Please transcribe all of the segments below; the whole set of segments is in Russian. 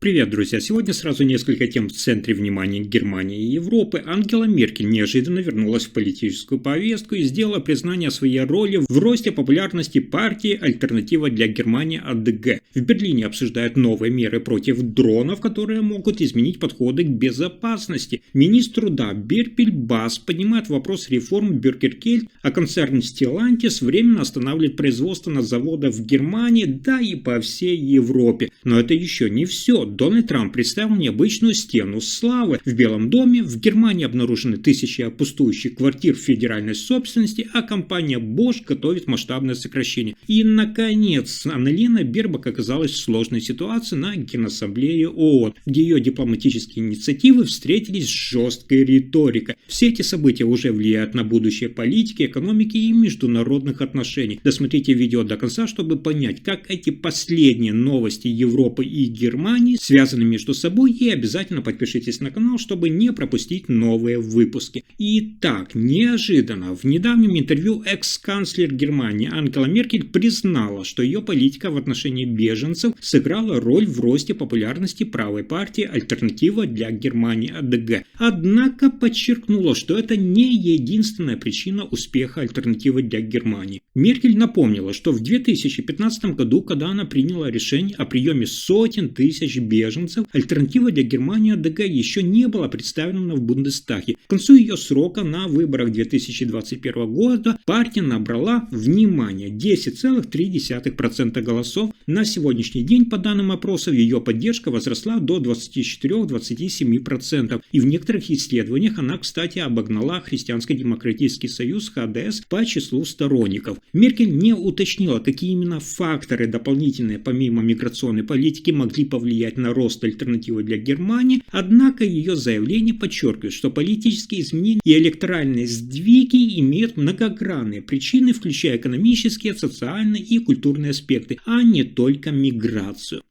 Привет, друзья! Сегодня сразу несколько тем в центре внимания Германии и Европы. Ангела Меркель неожиданно вернулась в политическую повестку и сделала признание своей роли в росте популярности партии «Альтернатива для Германии» АДГ. В Берлине обсуждают новые меры против дронов, которые могут изменить подходы к безопасности. Министр труда Бербель Бас поднимает вопрос реформы Бюргергельд, а концерн Stellantis временно останавливает производство на заводах в Германии, да и по всей Европе. Но это еще не все. Дональд Трамп представил необычную стену славы. В Белом доме в Германии обнаружены тысячи пустующих квартир в федеральной собственности, а компания Bosch готовит масштабное сокращение. И, наконец, Аннелина Бербак оказалась в сложной ситуации на Генассамблее ООН, где ее дипломатические инициативы встретились с жесткой риторикой. Все эти события уже влияют на будущее политики, экономики и международных отношений. Досмотрите видео до конца, чтобы понять, как эти последние новости Европы и Германии связаны между собой, и обязательно подпишитесь на канал, чтобы не пропустить новые выпуски. Итак, неожиданно в недавнем интервью экс-канцлер Германии Ангела Меркель признала, что ее политика в отношении беженцев сыграла роль в росте популярности правой партии «Альтернатива для Германии» АДГ. Однако подчеркнула, что это не единственная причина успеха «Альтернативы для Германии». Меркель напомнила, что в 2015 году, когда она приняла решение о приеме сотен тысяч беженцев, «Альтернатива для Германии» АДГ еще не была представлена в Бундестаге. К концу ее срока на выборах 2021 года партия набрала, внимание, 10,3% голосов. На сегодняшний день, по данным опросов, ее поддержка возросла до 24-27%. И в некоторых исследованиях она, кстати, обогнала Христианско-демократический союз ХДС по числу сторонников. Меркель не уточнила, какие именно факторы дополнительные, помимо миграционной политики, могли повлиять на рост «Альтернативы для Германии», однако ее заявление подчеркивает, что политические изменения и электоральные сдвиги имеют многогранные причины, включая экономические, социальные и культурные аспекты, а не только миграцию.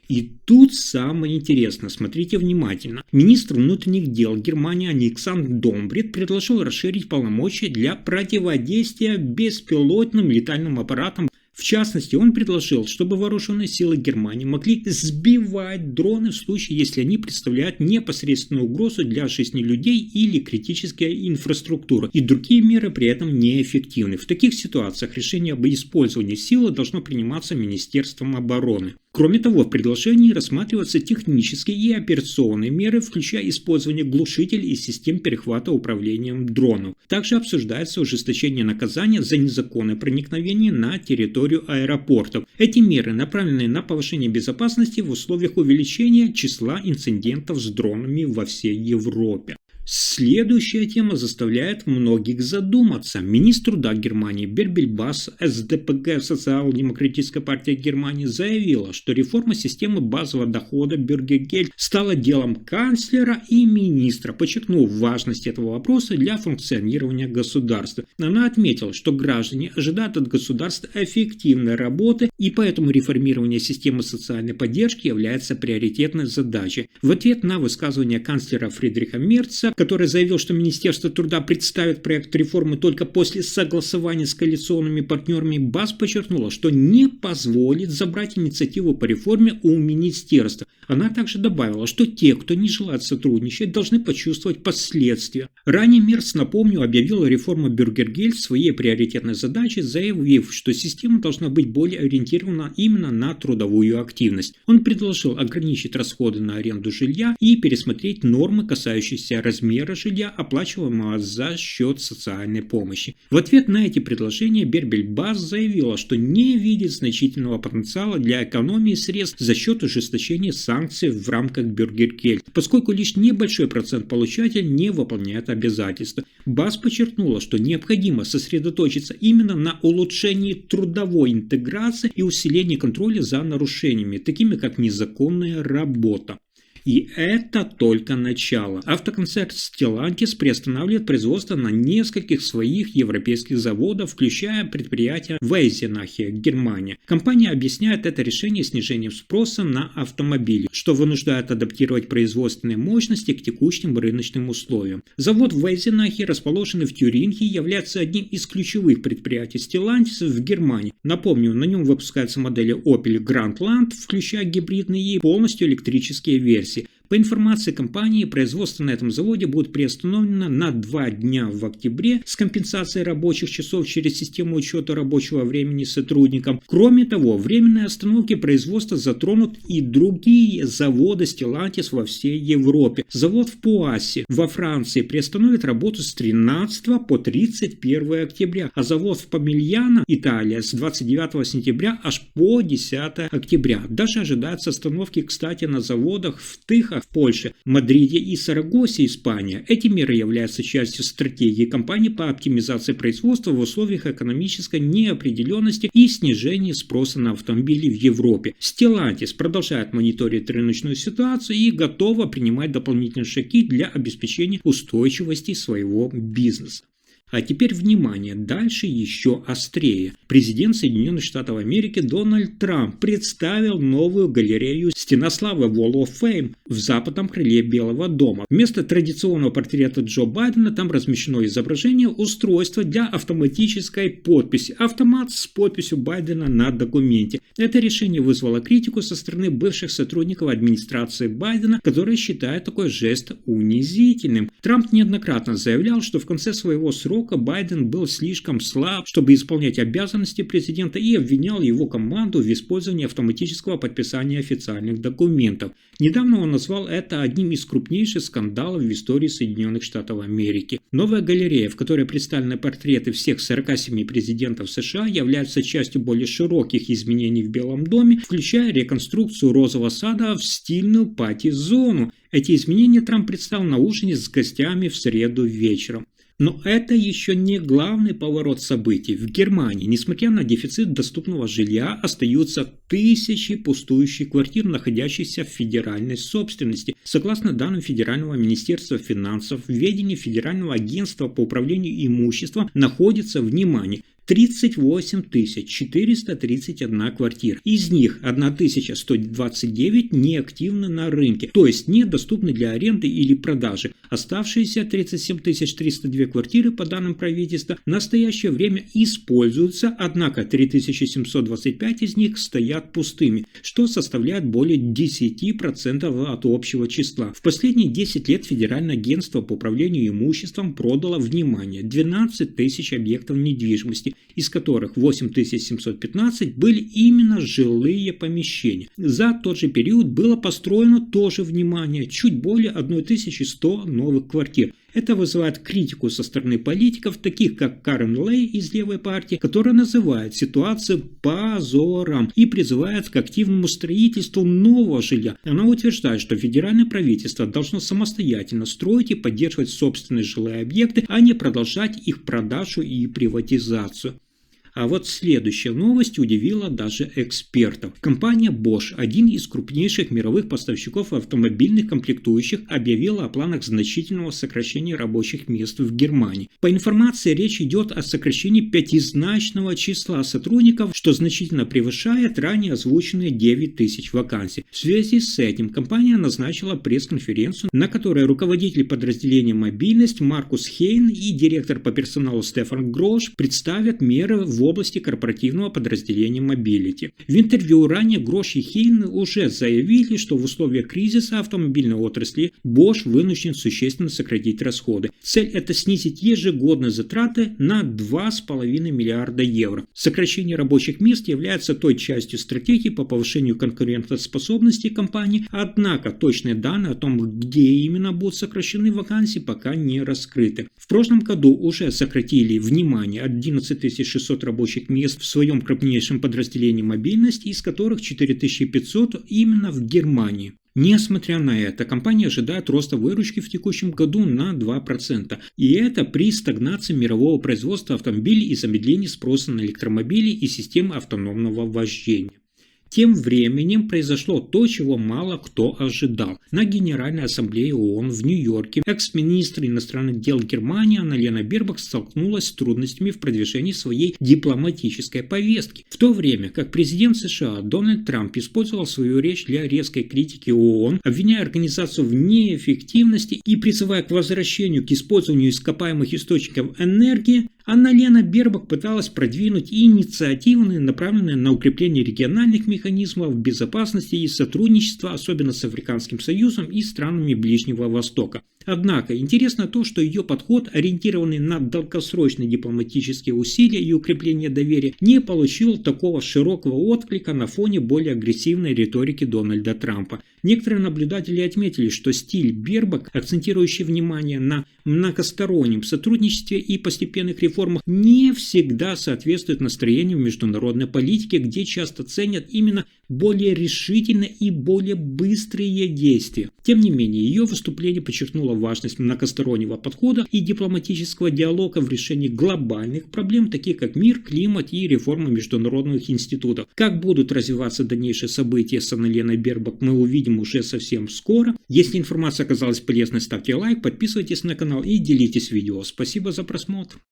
И тут самое интересное, смотрите внимательно. Министр внутренних дел Германии Александр Домбрит предложил расширить полномочия для противодействия беспилотным летальным аппаратам. В частности, он предложил, чтобы вооруженные силы Германии могли сбивать дроны в случае, если они представляют непосредственную угрозу для жизни людей или критическая инфраструктура, и другие меры при этом неэффективны. В таких ситуациях решение об использовании силы должно приниматься Министерством обороны. Кроме того, в предложении рассматриваются технические и операционные меры, включая использование глушителей и систем перехвата управлением дронов. Также обсуждается ужесточение наказания за незаконное проникновение на территорию аэропортов. Эти меры направлены на повышение безопасности в условиях увеличения числа инцидентов с дронами во всей Европе. Следующая тема заставляет многих задуматься. Министр труда Германии Бербель Бас, СДПГ, Социал-демократическая партия Германии, заявила, что реформа системы базового дохода Бюргергельд стала делом канцлера и министра, подчеркнув важность этого вопроса для функционирования государства. Она отметила, что граждане ожидают от государства эффективной работы, и поэтому реформирование системы социальной поддержки является приоритетной задачей. В ответ на высказывание канцлера Фридриха Мерца, который заявил, что Министерство труда представит проект реформы только после согласования с коалиционными партнерами, Бас подчеркнула, что не позволит забрать инициативу по реформе у министерства. Она также добавила, что те, кто не желает сотрудничать, должны почувствовать последствия. Ранее Мерц, напомню, объявил реформу Бюргергельд своей приоритетной задачей, заявив, что система должна быть более ориентирована именно на трудовую активность. Он предложил ограничить расходы на аренду жилья и пересмотреть нормы, касающиеся размера жилья, оплачиваемого за счет социальной помощи. В ответ на эти предложения Бербель Бас заявила, что не видит значительного потенциала для экономии средств за счет ужесточения санкций в рамках Бюргергельд, поскольку лишь небольшой процент получателей не выполняет обязательства. Бас подчеркнула, что необходимо сосредоточиться именно на улучшении трудовой интеграции и усилении контроля за нарушениями, такими как незаконная работа. И это только начало. Автоконцерн Stellantis приостанавливает производство на нескольких своих европейских заводах, включая предприятие в Эйзенахе, Германия. Компания объясняет это решение снижением спроса на автомобили, что вынуждает адаптировать производственные мощности к текущим рыночным условиям. Завод в Эйзенахе, расположенный в Тюрингии, является одним из ключевых предприятий Stellantis в Германии. Напомню, на нем выпускаются модели Opel Grandland, включая гибридные и полностью электрические версии. По информации компании, производство на этом заводе будет приостановлено на 2 дня в октябре с компенсацией рабочих часов через систему учета рабочего времени сотрудникам. Кроме того, временные остановки производства затронут и другие заводы Stellantis во всей Европе. Завод в Пуассе во Франции приостановит работу с 13 по 31 октября, а завод в Помильяно, Италия, с 29 сентября аж по 10 октября. Даже ожидаются остановки, кстати, на заводах в Тыхах, в Польше, Мадриде и Сарагосе, Испания. Эти меры являются частью стратегии компании по оптимизации производства в условиях экономической неопределенности и снижения спроса на автомобили в Европе. Stellantis продолжает мониторить рыночную ситуацию и готова принимать дополнительные шаги для обеспечения устойчивости своего бизнеса. А теперь внимание, дальше еще острее. Президент Соединенных Штатов Америки Дональд Трамп представил новую галерею «Стена славы» Wall of Fame в западном крыле Белого дома. Вместо традиционного портрета Джо Байдена там размещено изображение устройства для автоматической подписи. Автомат с подписью Байдена на документе. Это решение вызвало критику со стороны бывших сотрудников администрации Байдена, которые считают такой жест унизительным. Трамп неоднократно заявлял, что в конце своего срока Байден был слишком слаб, чтобы исполнять обязанности президента, и обвинял его команду в использовании автоматического подписания официальных документов. Недавно он назвал это одним из крупнейших скандалов в истории Соединенных Штатов Америки. Новая галерея, в которой представлены портреты всех 47 президентов США, является частью более широких изменений в Белом доме, включая реконструкцию розового сада в стильную пати-зону. Эти изменения Трамп представил на ужине с гостями в среду вечером. Но это еще не главный поворот событий. В Германии, несмотря на дефицит доступного жилья, остаются тысячи пустующих квартир, находящихся в федеральной собственности. Согласно данным Федерального министерства финансов, в ведении Федерального агентства по управлению имуществом находится, внимание, 38 431 квартира. Из них 1129 неактивны на рынке, то есть недоступны для аренды или продажи. Оставшиеся 37 302 квартиры, по данным правительства, в настоящее время используются, однако 3725 из них стоят пустыми, что составляет более 10% от общего числа. В последние 10 лет Федеральное агентство по управлению имуществом продало, внимание, 12 тысяч объектов недвижимости, из которых 8715 были именно жилые помещения. За тот же период было построено тоже, внимание, чуть более 1100 новых квартир. Это вызывает критику со стороны политиков, таких как Карен Лей из левой партии, которая называет ситуацию позором и призывает к активному строительству нового жилья. Она утверждает, что федеральное правительство должно самостоятельно строить и поддерживать собственные жилые объекты, а не продолжать их продажу и приватизацию. А вот следующая новость удивила даже экспертов. Компания Bosch, один из крупнейших мировых поставщиков автомобильных комплектующих, объявила о планах значительного сокращения рабочих мест в Германии. По информации, речь идет о сокращении пятизначного числа сотрудников, что значительно превышает ранее озвученные 9000 вакансий. В связи с этим компания назначила пресс-конференцию, на которой руководитель подразделения «Мобильность» Маркус Хейн и директор по персоналу Стефан Грош представят меры в области корпоративного подразделения Mobility. В интервью ранее Грош и Хейн уже заявили, что в условиях кризиса автомобильной отрасли Bosch вынужден существенно сократить расходы. Цель – это снизить ежегодные затраты на 2,5 миллиарда евро. Сокращение рабочих мест является той частью стратегии по повышению конкурентоспособности компании, однако точные данные о том, где именно будут сокращены вакансии, пока не раскрыты. В прошлом году уже сократили, внимание, 11 600 рабочих мест в своем крупнейшем подразделении «Мобильность», из которых 4500 именно в Германии. Несмотря на это, компания ожидает роста выручки в текущем году на 2%. И это при стагнации мирового производства автомобилей и замедлении спроса на электромобили и системы автономного вождения. Тем временем произошло то, чего мало кто ожидал. На Генеральной Ассамблее ООН в Нью-Йорке экс-министр иностранных дел Германии Анна-Лена Бербок столкнулась с трудностями в продвижении своей дипломатической повестки. В то время как президент США Дональд Трамп использовал свою речь для резкой критики ООН, обвиняя организацию в неэффективности и призывая к возвращению к использованию ископаемых источников энергии, Анна-Лена Бербок пыталась продвинуть инициативы, направленные на укрепление региональных механизмов безопасности и сотрудничества, особенно с Африканским Союзом и странами Ближнего Востока. Однако интересно то, что ее подход, ориентированный на долгосрочные дипломатические усилия и укрепление доверия, не получил такого широкого отклика на фоне более агрессивной риторики Дональда Трампа. Некоторые наблюдатели отметили, что стиль Бербок, акцентирующий внимание на многостороннем сотрудничестве и постепенных реформах, не всегда соответствует настроению в международной политике, где часто ценят именно более решительные и более быстрые действия. Тем не менее, ее выступление подчеркнуло важность многостороннего подхода и дипломатического диалога в решении глобальных проблем, таких как мир, климат и реформа международных институтов. Как будут развиваться дальнейшие события с Анной-Леной Бербок, мы увидим уже совсем скоро. Если информация оказалась полезной, ставьте лайк, подписывайтесь на канал и делитесь видео. Спасибо за просмотр.